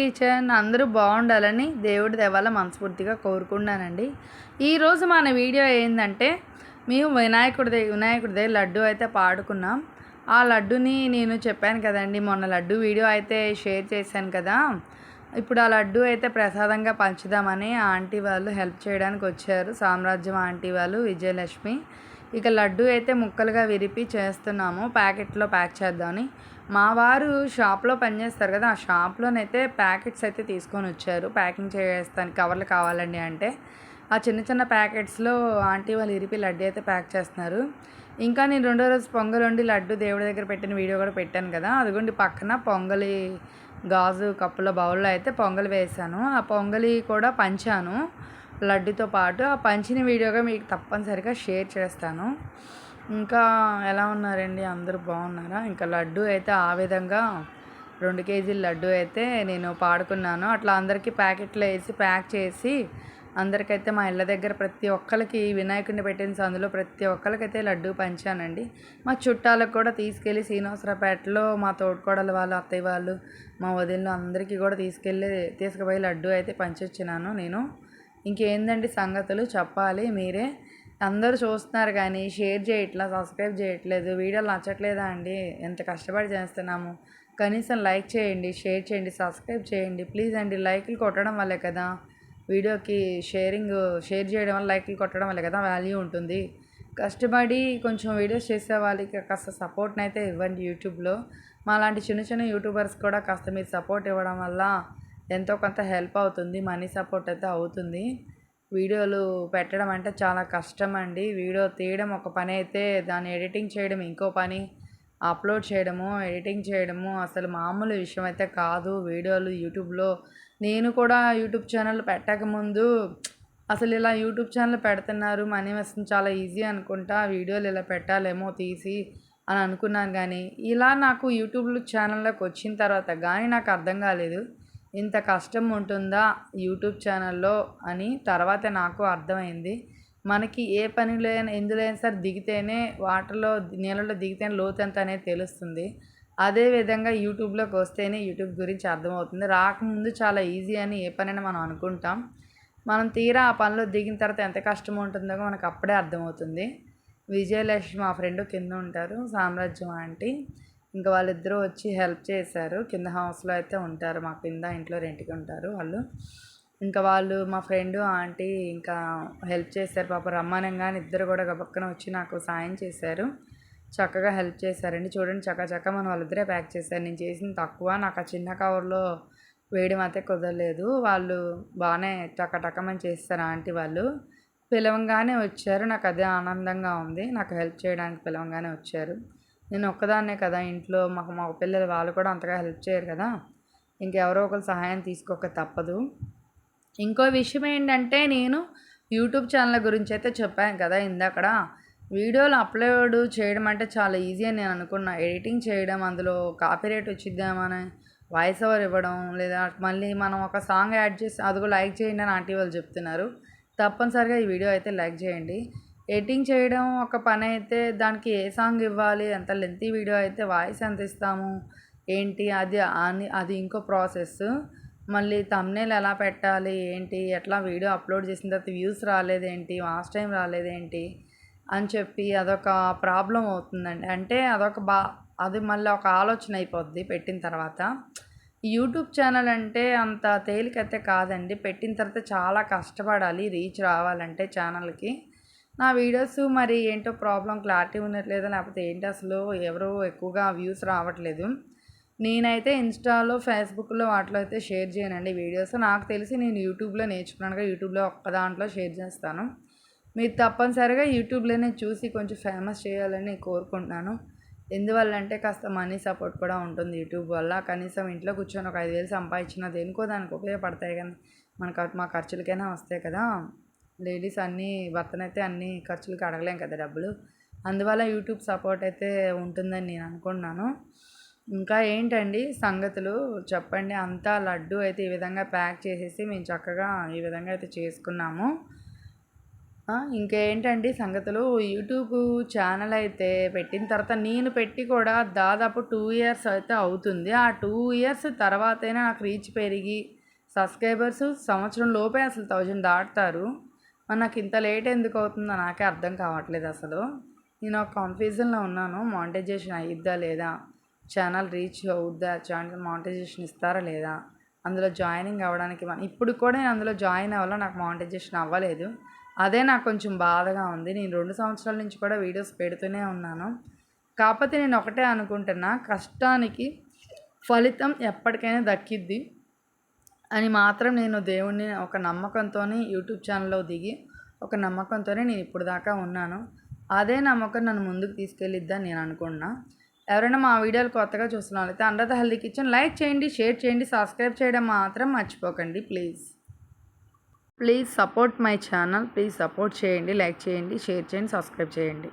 Kitchen అందరూ బాగుండాలని దేవుడి దయవల్ల మనస్ఫూర్తిగా కోరుకున్నానండి. ఈరోజు మన వీడియో ఏంటంటే మేము వినాయకుడిదే లడ్డు అయితే పాడుకున్నాం. ఆ లడ్డుని నేను చెప్పాను కదండి, మొన్న లడ్డు వీడియో అయితే షేర్ చేశాను కదా. ఇప్పుడు ఆ లడ్డు అయితే ప్రసాదంగా పంచుదామని ఆంటీ వాళ్ళు హెల్ప్ చేయడానికి వచ్చారు. సామ్రాజ్యం ఆంటీ వాళ్ళు, విజయలక్ష్మి. ఇక లడ్డు అయితే ముక్కలుగా విరిపి చేస్తున్నాము, ప్యాకెట్లో ప్యాక్ చేద్దామని. మా వారు షాప్లో పనిచేస్తారు కదా, ఆ షాప్లోనైతే ప్యాకెట్స్ అయితే తీసుకొని వచ్చారు. ప్యాకింగ్ చేస్తానికి కవర్లు కావాలండి అంటే ఆ చిన్న చిన్న ప్యాకెట్స్లో ఆంటీ వాళ్ళు ఇరిపి లడ్డు అయితే ప్యాక్ చేస్తున్నారు. ఇంకా నేను రెండో రోజు పొంగల్ వండి లడ్డు దేవుడి దగ్గర పెట్టిన వీడియో కూడా పెట్టాను కదా, అదిగోండి పక్కన పొంగలి గాజు కప్పుల బౌల్లో అయితే పొంగలి వేసాను. ఆ పొంగలి కూడా పంచాను లడ్డుతో పాటు. ఆ పంచిన వీడియోగా మీకు తప్పనిసరిగా షేర్ చేస్తాను. ఇంకా ఎలా ఉన్నారండి, అందరూ బాగున్నారా? ఇంకా లడ్డు అయితే ఆ విధంగా 2 కేజీల లడ్డు అయితే నేను పాడుకున్నాను. అట్లా అందరికీ ప్యాకెట్లో వేసి ప్యాక్ చేసి అందరికైతే మా ఇళ్ళ దగ్గర ప్రతి ఒక్కరికి వినాయకుడిని పెట్టిన సందులో ప్రతి ఒక్కరికైతే లడ్డు పంచానండి. మా చుట్టాలకు కూడా తీసుకెళ్ళి శ్రీనివాసరావుపేటలో మా తోడుకోడలు వాళ్ళు, అత్తయ్య వాళ్ళు, మా వదినలు అందరికీ కూడా తీసుకుపోయి లడ్డు అయితే పంచొచ్చినాను నేను. ఇంకేందండి సంగతులు చెప్పాలి మీరే. అందరూ చూస్తున్నారు కానీ షేర్ చేయట్లా, సబ్స్క్రైబ్ చేయట్లేదు. వీడియోలు నచ్చట్లేదా అండి? ఎంత కష్టపడి చేస్తున్నాము. కనీసం లైక్ చేయండి, షేర్ చేయండి, సబ్స్క్రైబ్ చేయండి ప్లీజ్ అండి. లైక్లు కొట్టడం వల్లే కదా వీడియోకి షేర్ చేయడం వల్ల, లైక్లు కొట్టడం వల్లే కదా వాల్యూ ఉంటుంది. కష్టపడి కొంచెం వీడియోస్ చేసే వాళ్ళకి కాస్త సపోర్ట్ని అయితే ఇవ్వండి యూట్యూబ్లో. మాలాంటి చిన్న చిన్న యూట్యూబర్స్ కూడా కాస్త మీరు సపోర్ట్ ఇవ్వడం వల్ల ఎంతో కొంత హెల్ప్ అవుతుంది, మనీ సపోర్ట్ అయితే అవుతుంది. వీడియోలు పెట్టడం అంటే చాలా కష్టం అండి. వీడియో తీయడం ఒక పని అయితే దాన్ని ఎడిటింగ్ చేయడం ఇంకో పని. అప్లోడ్ చేయడము, ఎడిటింగ్ చేయడము అసలు మామూలు విషయం అయితే కాదు. వీడియోలు యూట్యూబ్లో నేను కూడా యూట్యూబ్ ఛానల్ పెట్టకముందు అసలు ఇలా యూట్యూబ్ ఛానల్ పెడుతున్నారు, మనీ వస్తుంది, చాలా ఈజీ అనుకుంటా, వీడియోలు ఇలా పెట్టాలేమో తీసి అని అనుకున్నాను. కానీ ఇలా నాకు యూట్యూబ్ ఛానల్లోకి వచ్చిన తర్వాత కానీ నాకు అర్థం కాలేదు ఇంత కష్టం ఉంటుందా యూట్యూబ్ ఛానల్లో అని. తర్వాత నాకు అర్థమైంది, మనకి ఏ పనిలో అయినా ఎందులో అయినా సరే దిగితేనే, వాటర్లో నీళ్ళలో దిగితేనే లోతెంత అనేది తెలుస్తుంది. అదేవిధంగా యూట్యూబ్లోకి వస్తేనే యూట్యూబ్ గురించి అర్థమవుతుంది. రాకముందు చాలా ఈజీ అని ఏ పనైనా మనం అనుకుంటాం. మనం తీరా ఆ పనిలో దిగిన తర్వాత ఎంత కష్టం ఉంటుందో మనకు అప్పుడే అర్థమవుతుంది. విజయలక్ష్మి మా ఫ్రెండ్ కింద ఉంటారు, సామ్రాజ్యం ఆంటీ. ఇంకా వాళ్ళిద్దరూ వచ్చి హెల్ప్ చేశారు. కింద హౌస్లో అయితే ఉంటారు, మా కింద ఇంట్లో రెంట్కి ఉంటారు వాళ్ళు. ఇంకా వాళ్ళు మా ఫ్రెండ్ ఆంటీ ఇంకా హెల్ప్ చేశారు. పాప రమ్మనంగానే ఇద్దరు కూడా గబక్కన వచ్చి నాకు సాయం చేశారు, చక్కగా హెల్ప్ చేశారండి. చూడండి చక్క మనం వాళ్ళిద్దరే ప్యాక్ చేశారు. నేను చేసింది తక్కువ, నాకు ఆ చిన్న కవర్లో వేయడం అయితే కుదరలేదు. వాళ్ళు బాగానే టకమని చేస్తారు ఆంటీ వాళ్ళు. పిలవంగానే వచ్చారు, నాకు అదే ఆనందంగా ఉంది. నాకు హెల్ప్ చేయడానికి పిలవంగానే వచ్చారు. నేను ఒక్కదాన్నే కదా ఇంట్లో, మాకు మా పిల్లలు వాళ్ళు కూడా అంతగా హెల్ప్ చేయరు కదా, ఇంకెవరో ఒకరు సహాయం తీసుకోక తప్పదు. ఇంకో విషయం ఏంటంటే, నేను యూట్యూబ్ ఛానల్ గురించి అయితే చెప్పాను కదా ఇందాకడ. వీడియోలు అప్లోడ్ చేయడం అంటే చాలా ఈజీ అని నేను అనుకున్నా. ఎడిటింగ్ చేయడం, అందులో కాపీరైట్ వచ్చిద్దామని వాయిస్ ఓవర్ ఇవ్వడం, లేదా మళ్ళీ మనం ఒక సాంగ్ యాడ్ చేసి అది కూడా లైక్ చేయండి అని ఆంటీ వాళ్ళు చెప్తున్నారు. తప్పనిసరిగా ఈ వీడియో అయితే లైక్ చేయండి. ఎడిటింగ్ చేయడం ఒక పని అయితే, దానికి ఏ సాంగ్ ఇవ్వాలి, ఎంత లెంతీ వీడియో అయితే వాయిస్ ఎంత ఇస్తాము ఏంటి అది ఇంకో ప్రాసెస్. మళ్ళీ థంబ్నెయిల్ ఎలా పెట్టాలి ఏంటి, ఎట్లా వీడియో అప్లోడ్ చేసిన తర్వాత వ్యూస్ రాలేదేంటి, వాచ్ టైం రాలేదేంటి అని చెప్పి అదొక ప్రాబ్లం అవుతుందండి. అంటే అది మళ్ళీ ఒక ఆలోచన అయిపోద్ది పెట్టిన తర్వాత. యూట్యూబ్ ఛానల్ అంటే అంత తేలికైతే కాదండి. పెట్టిన తర్వాత చాలా కష్టపడాలి రీచ్ రావాలంటే ఛానల్కి. నా వీడియోస్ మరి ఏంటో ప్రాబ్లం, క్లారిటీ ఉండట్లేదు, లేకపోతే ఏంటి అసలు ఎవరు ఎక్కువగా వ్యూస్ రావట్లేదు. నేనైతే ఇన్స్టాలో, ఫేస్బుక్లో వాటిలో అయితే షేర్ చేయనండి వీడియోస్. నాకు తెలిసి నేను యూట్యూబ్లో నేర్చుకున్నానుగా, యూట్యూబ్లో ఒక్క దాంట్లో షేర్ చేస్తాను. మీరు తప్పనిసరిగా యూట్యూబ్లోనే చూసి కొంచెం ఫేమస్ చేయాలని కోరుకుంటున్నాను. ఎందువల్ల అంటే కాస్త మనీ సపోర్ట్ కూడా ఉంటుంది యూట్యూబ్ వల్ల. కనీసం ఇంట్లో కూర్చొని ఒక 5,000 సంపాదించిన దేనికో దానికి ఉపయోగపడతాయి, కానీ మా ఖర్చులకైనా వస్తాయి కదా. లేడీస్ భర్తనైతే అన్ని ఖర్చులకి అడగలేం కదా డబ్బులు. అందువల్ల యూట్యూబ్ సపోర్ట్ అయితే ఉంటుందని నేను అనుకుంటున్నాను. ఇంకా ఏంటండి సంగతులు చెప్పండి. అంతా లడ్డు అయితే ఈ విధంగా ప్యాక్ చేసేసి మేము చక్కగా ఈ విధంగా అయితే చేసుకున్నాము. ఇంకేంటండి సంగతులు. యూట్యూబ్ ఛానల్ అయితే పెట్టిన తర్వాత నేను పెట్టి కూడా దాదాపు 2 ఇయర్స్ అయితే అవుతుంది. ఆ 2 ఇయర్స్ తర్వాతైనా నాకు రీచ్ పెరిగి సబ్స్క్రైబర్స్ సంవత్సరం లోపే అసలు 1000 దాటుతారు. మరి నాకు ఇంత లేట్ ఎందుకు అవుతుందో నాకే అర్థం కావట్లేదు అసలు. నేను ఒక కన్ఫ్యూజన్లో ఉన్నాను. మానిటైజేషన్ అయ్యిద్దా లేదా, ఛానల్ రీచ్ అవుద్దా, ఛానల్ మానిటైజేషన్ ఇస్తారా లేదా, అందులో జాయినింగ్ అవ్వడానికి ఇప్పుడు కూడా నేను అందులో జాయిన్ అవ్వాలో నాకు మానిటైజేషన్ అవ్వలేదు. అదే నాకు కొంచెం బాధగా ఉంది. నేను 2 సంవత్సరాల నుంచి కూడా వీడియోస్ పెడుతూనే ఉన్నాను. కాకపోతే నేను ఒకటే అనుకుంటున్నా, కష్టానికి ఫలితం ఎప్పటికైనా దక్కిద్ది అని మాత్రం నేను దేవుడిని ఒక నమ్మకంతోని యూట్యూబ్ ఛానల్లో దిగి ఒక నమ్మకంతోనే నేను ఇప్పుడు దాకా ఉన్నాను. అదే నమ్మకం నన్ను ముందుకు తీసుకెళ్ళిద్దని నేను అనుకున్నా. ఎవరైనా మా వీడియోలు కొత్తగా చూస్తున్న వాళ్ళైతే under the healthy kitchen like చేయండి, షేర్ చేయండి, సబ్స్క్రైబ్ చేయడం మాత్రం మర్చిపోకండి please. Please support my channel. Please support చేయండి, లైక్ చేయండి, షేర్ చేయండి, సబ్స్క్రైబ్ చేయండి.